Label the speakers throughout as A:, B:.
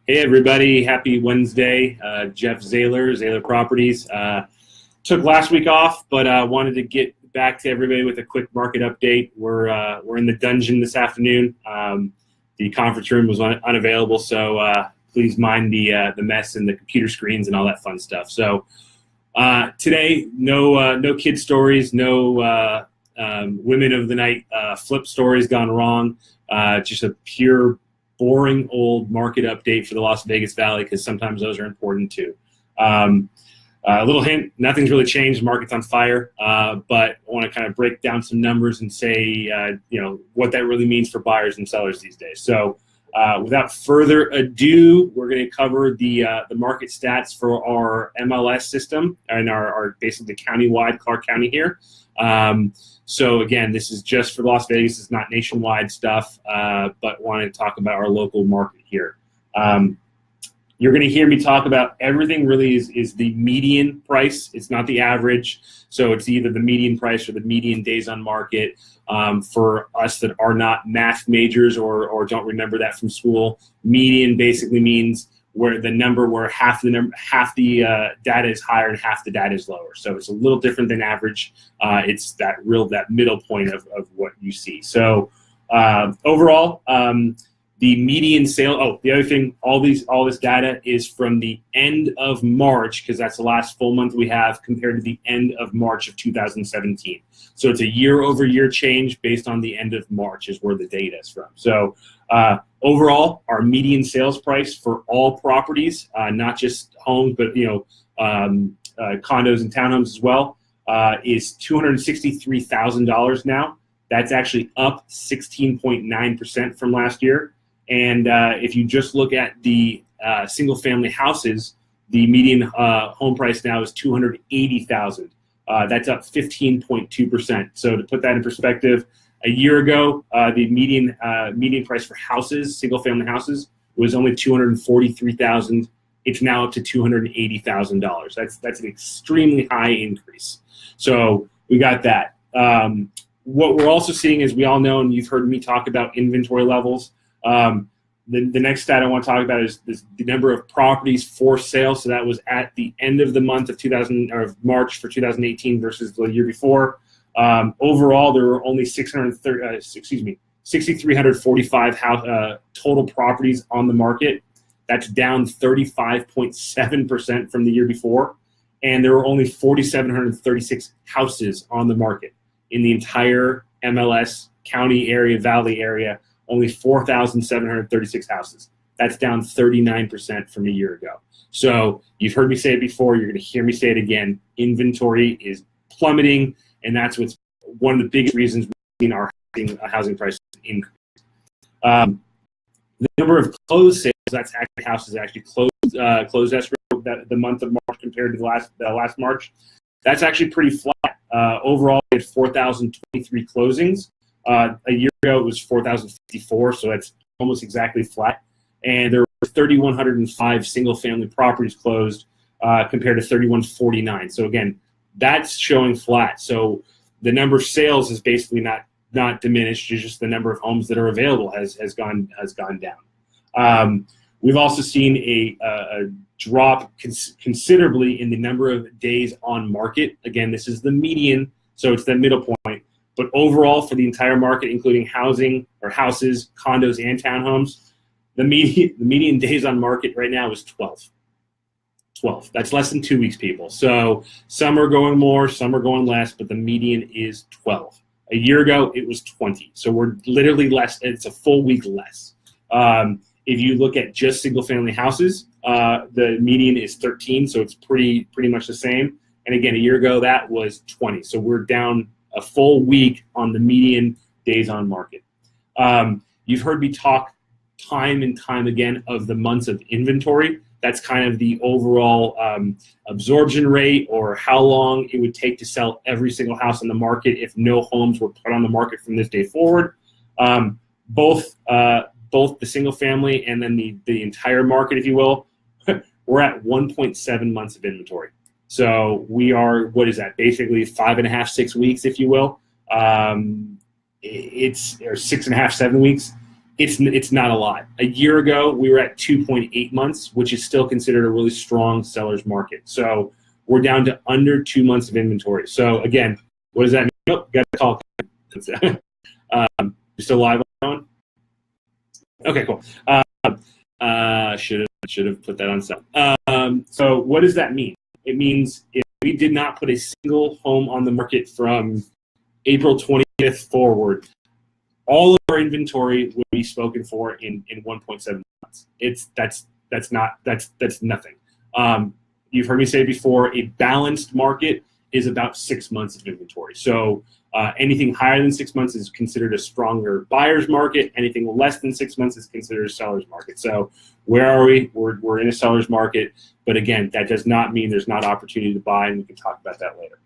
A: Hey everybody, happy Wednesday. Jeff Zahler, Zahler Properties. Took last week off, but wanted to get back to everybody with a quick market update. We're in the dungeon this afternoon. The conference room was unavailable, so please mind the mess and the computer screens and all that fun stuff. So today, no kid stories, no women of the night flip stories gone wrong. Just a pure boring old market update for the Las Vegas Valley, because sometimes those are important too. A little hint, nothing's really changed. The market's on fire, but I want to kind of break down some numbers and say, what that really means for buyers and sellers these days. So without further ado, we're going to cover the market stats for our MLS system and our basically countywide Clark County here. So again, this is just for Las Vegas. It's not nationwide stuff, but wanted to talk about our local market here. You're going to hear me talk about everything really is the median price. It's not the average. So it's either the median price or the median days on market. For us that are not math majors or don't remember that from school, median basically means where the number where half the data is higher and half the data is lower. So it's a little different than average. It's that middle point of what you see. So overall, the median sale. Oh, the other thing, all this data is from the end of March, because that's the last full month we have, compared to the end of March of 2017. So it's a year-over-year change based on the end of March is where the data is from. So overall, our median sales price for all properties, not just homes, but condos and townhomes as well, is $263,000 now. That's actually up 16.9% from last year. And if you just look at the single-family houses, the median home price now is $280,000. That's up 15.2%. So to put that in perspective, a year ago, the median price for houses, single-family houses, was only $243,000. It's now up to $280,000. That's an extremely high increase. So we got that. What we're also seeing, as we all know, and you've heard me talk about inventory levels. The next stat I want to talk about is the number of properties for sale. So that was at the end of the month of March for 2018 versus the year before. Overall, there were only 6,345 total properties on the market. That's down 35.7% from the year before. And there were only 4,736 houses on the market in the entire MLS county area, valley area. Only 4,736 houses. That's down 39% from a year ago. So you've heard me say it before. You're going to hear me say it again. Inventory is plummeting, and that's what's one of the biggest reasons we've seen our housing prices increase. The number of closed sales, that's actually houses actually closed escrow the month of March compared to the last March. That's actually pretty flat. Overall, we had 4,023 closings. A year ago, it was 4,054, so that's almost exactly flat. And there were 3,105 single-family properties closed compared to 3,149. So again, that's showing flat. So the number of sales is basically not diminished. It's just the number of homes that are available has gone down. We've also seen a drop considerably in the number of days on market. Again, this is the median, so it's the middle point. But overall, for the entire market, including housing or houses, condos, and townhomes, the median days on market right now is 12. 12. That's less than 2 weeks, people. So some are going more, some are going less, but the median is 12. A year ago, it was 20. So we're literally less. It's a full week less. If you look at just single-family houses, the median is 13, so it's pretty much the same. And again, a year ago, that was 20. So we're down a full week on the median days on market. You've heard me talk time and time again of the months of inventory. That's kind of the overall absorption rate, or how long it would take to sell every single house on the market if no homes were put on the market from this day forward. Both the single family and then the entire market, if you will, we're at 1.7 months of inventory. So we are, what is that? Basically 5.5, 6 weeks, if you will. It's or 6.5, 7 weeks. it's not a lot. A year ago, we were at 2.8 months, which is still considered a really strong seller's market. So we're down to under 2 months of inventory. So again, what does that mean? Nope, got a call. You're still live on? Okay, cool. Should have put that on sale. So what does that mean? It means if we did not put a single home on the market from April 20th forward, all of our inventory would be spoken for in 1.7 months. That's nothing. You've heard me say before, a balanced market is about 6 months of inventory. So anything higher than 6 months is considered a stronger buyer's market. Anything less than 6 months is considered a seller's market. So where are we? We're in a seller's market. But again, that does not mean there's not opportunity to buy, and we can talk about that later.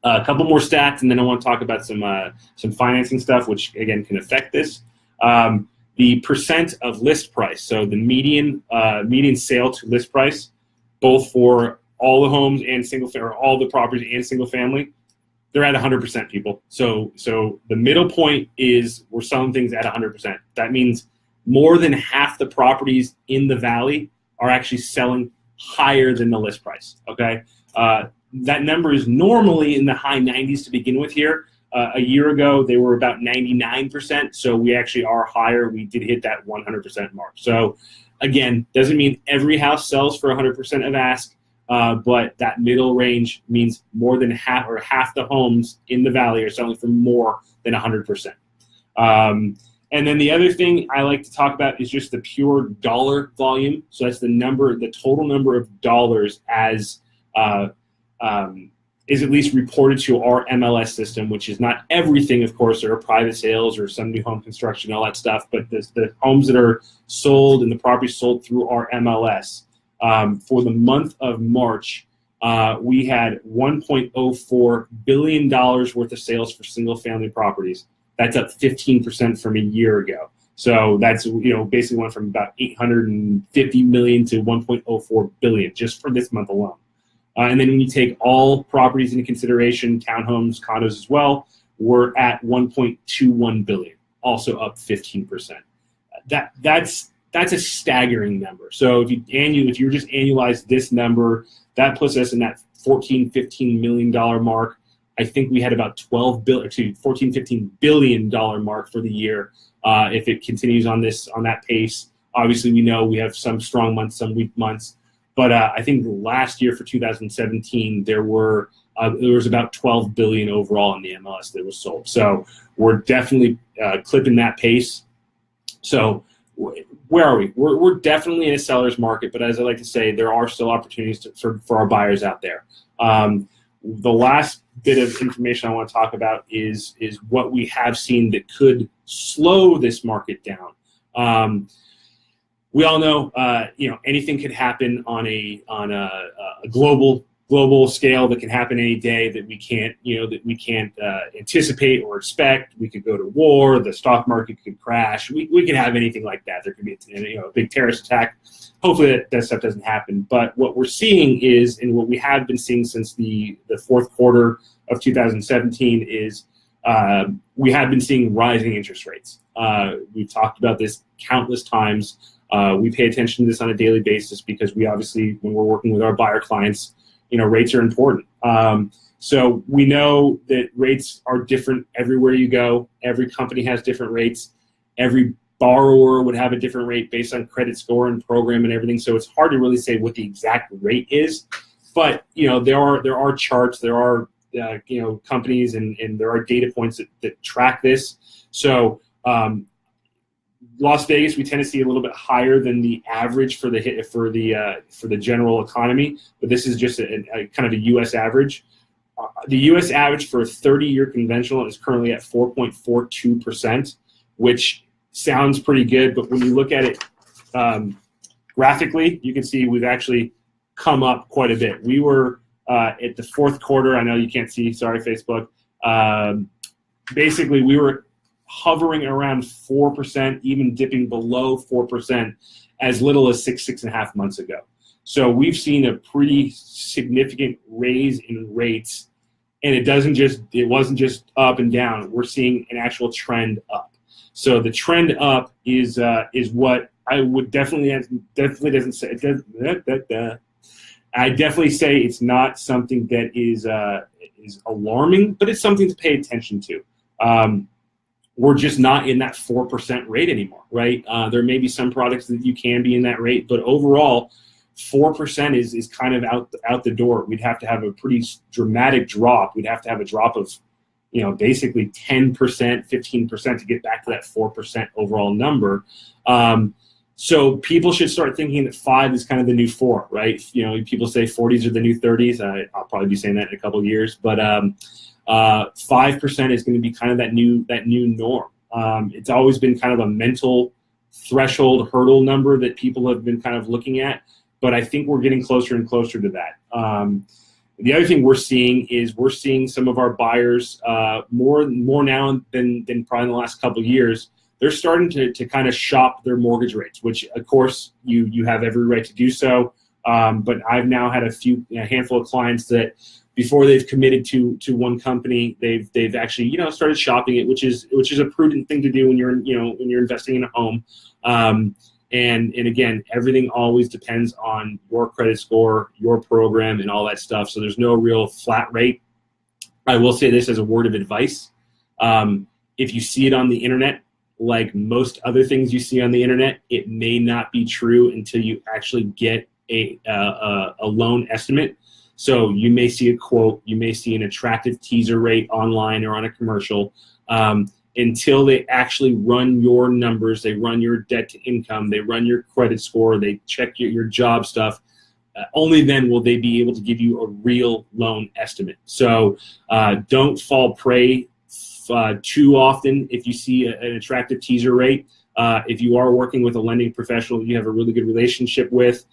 A: A couple more stats, and then I want to talk about some financing stuff, which again can affect this. The percent of list price, so the median sale to list price, both for all the homes and or all the properties and single family, they're at 100%, people. So the middle point is we're selling things at 100%. That means more than half the properties in the valley are actually selling higher than the list price. Okay. That number is normally in the high 90s to begin with here. A year ago, they were about 99%, so we actually are higher. We did hit that 100% mark. So again, doesn't mean every house sells for 100% of ask, but that middle range means more than half the homes in the valley are selling for more than 100%. And then the other thing I like to talk about is just the pure dollar volume. So that's the total number of dollars as is at least reported to our MLS system, which is not everything, of course. There are private sales or some new home construction, all that stuff, but the homes that are sold and the properties sold through our MLS. For the month of March, we had $1.04 billion worth of sales for single-family properties. That's up 15% from a year ago. So that's basically went from about 850 million to 1.04 billion just for this month alone. And then when you take all properties into consideration, townhomes, condos as well, we're at 1.21 billion, also up 15%. That's a staggering number. So if you just annualize this number, that puts us in that $14-15 million mark. I think we had about $14-15 billion mark for the year. If it continues on that pace, obviously we know we have some strong months, some weak months. But I think last year for 2017, there was about 12 billion overall in the MLS that was sold. So we're definitely clipping that pace. So where are we? We're definitely in a seller's market, but as I like to say, there are still opportunities for our buyers out there. The last bit of information I want to talk about is what we have seen that could slow this market down. We all know, anything could happen on a global scale that can happen any day that we can't anticipate or expect. We could go to war. The stock market could crash. We can have anything like that. There could be a big terrorist attack. Hopefully that stuff doesn't happen. But what we're seeing is, and what we have been seeing since the fourth quarter of 2017 is we have been seeing rising interest rates. We've talked about this countless times. We pay attention to this on a daily basis because we obviously, when we're working with our buyer clients, rates are important. So we know that rates are different everywhere you go. Every company has different rates. Every borrower would have a different rate based on credit score and program and everything. So it's hard to really say what the exact rate is. But there are charts, there are companies, and there are data points that track this. So Las Vegas, we tend to see a little bit higher than the average for the general economy, but this is just a kind of a U.S. average. The U.S. average for a 30-year conventional is currently at 4.42%, which sounds pretty good, but when you look at it graphically, you can see we've actually come up quite a bit. We were at the fourth quarter. I know you can't see. Sorry, Facebook. Basically, we were hovering around 4%, even dipping below 4% as little as 6.5 months ago. So we've seen a pretty significant raise in rates, and it wasn't just up and down. We're seeing an actual trend up. So the trend up is what I would definitely doesn't say. I definitely say it's not something that is alarming, but it's something to pay attention to. We're just not in that 4% rate anymore, right? There may be some products that you can be in that rate, but overall, 4% is kind of out the door. We'd have to have a pretty dramatic drop. We'd have to have a drop of, basically 10%, 15% to get back to that 4% overall number. So people should start thinking that 5 is kind of the new 4, right? People say 40s are the new 30s. I'll probably be saying that in a couple of years, but 5% is going to be kind of that new norm. It's always been kind of a mental threshold hurdle number that people have been kind of looking at, but I think we're getting closer and closer to that. The other thing we're seeing some of our buyers more now than probably in the last couple of years. They're starting to kind of shop their mortgage rates, which of course you have every right to do so. But I've now had a handful of clients that before they've committed to one company, they've actually started shopping it, which is a prudent thing to do when you're investing in a home. And again, everything always depends on your credit score, your program, and all that stuff. So there's no real flat rate. I will say this as a word of advice: if you see it on the internet, like most other things you see on the internet, it may not be true until you actually get a loan estimate. So you may see a quote, you may see an attractive teaser rate online or on a commercial. Until they actually run your numbers, they run your debt to income, they run your credit score, they check your job stuff, only then will they be able to give you a real loan estimate. So don't fall prey too often if you see an attractive teaser rate. If you are working with a lending professional that you have a really good relationship with,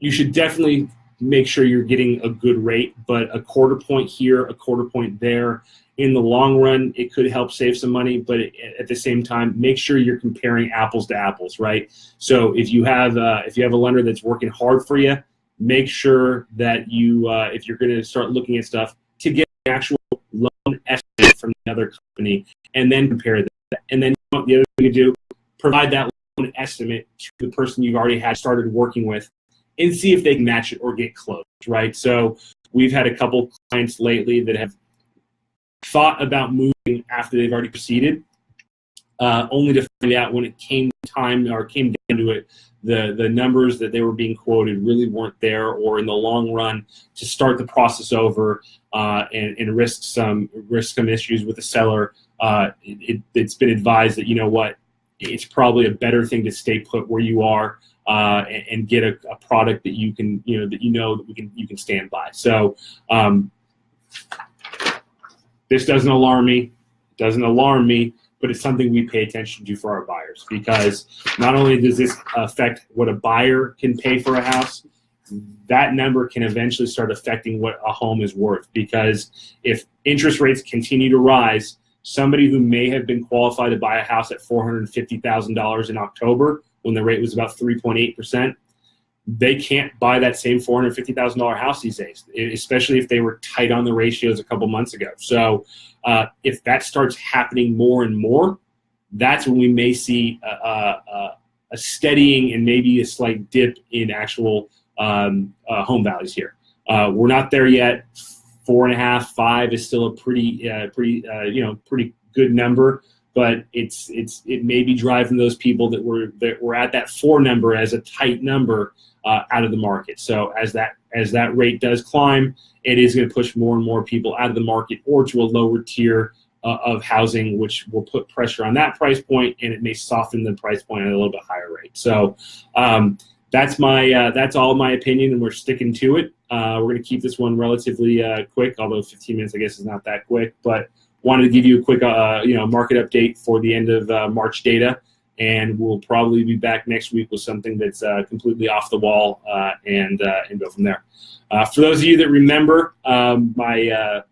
A: you should definitely make sure you're getting a good rate, but a quarter point here, a quarter point there, in the long run, it could help save some money, but at the same time, make sure you're comparing apples to apples, right? So if you have a lender that's working hard for you, make sure that if you're going to start looking at stuff, to get an actual loan estimate from the other company, and then compare that. And then the other thing you do, provide that loan estimate to the person you've already had started working with, and see if they can match it or get close, right? So we've had a couple clients lately that have thought about moving after they've already proceeded, only to find out when it came down to it, the numbers that they were being quoted really weren't there, or in the long run, to start the process over and risk some issues with the seller. It's been advised that, it's probably a better thing to stay put where you are. And get a product that you can you can stand by. So this doesn't alarm me, but it's something we pay attention to for our buyers, because not only does this affect what a buyer can pay for a house, that number can eventually start affecting what a home is worth. Because if interest rates continue to rise, somebody who may have been qualified to buy a house at $450,000 in October, when the rate was about 3.8%, they can't buy that same $450,000 house these days, especially if they were tight on the ratios a couple months ago. So if that starts happening more and more, that's when we may see a steadying and maybe a slight dip in actual home values here. We're not there yet. 4.5, 5 is still a pretty good number. But it may be driving those people that were at that 4 number as a tight number out of the market. So as that rate does climb, it is going to push more and more people out of the market or to a lower tier of housing, which will put pressure on that price point, and it may soften the price point at a little bit higher rate. So that's all my opinion, and we're sticking to it. We're going to keep this one relatively quick, although 15 minutes I guess is not that quick, but wanted to give you a quick market update for the end of March data, and we'll probably be back next week with something that's completely off the wall and go from there. For those of you that remember my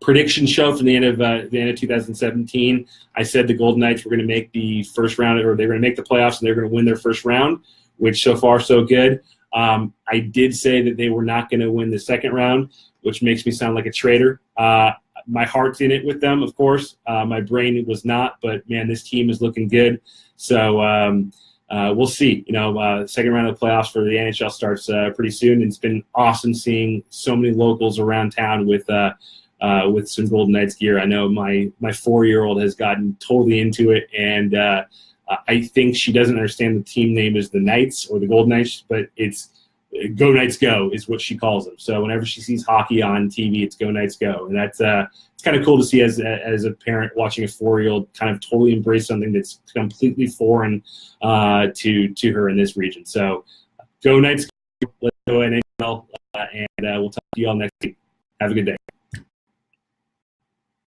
A: prediction show from the end of 2017, I said the Golden Knights were going to make the first round, or they were going to make the playoffs, and they're going to win their first round, which so far so good. I did say that they were not going to win the second round, which makes me sound like a traitor. my heart's in it with them, of course. My brain was not, but man, this team is looking good. So we'll see. Second round of the playoffs for the NHL starts pretty soon. And it's been awesome seeing so many locals around town with some Golden Knights gear. I know my 4-year-old has gotten totally into it, and I think she doesn't understand the team name is the Knights or the Golden Knights, but it's Go Knights Go is what she calls them. So whenever she sees hockey on TV, it's Go Knights Go, and that's it's kind of cool to see as a parent watching a 4-year-old kind of totally embrace something that's completely foreign to her in this region. So Go Knights Go. Let's go NHL, and we'll talk to you all next week. Have a good day.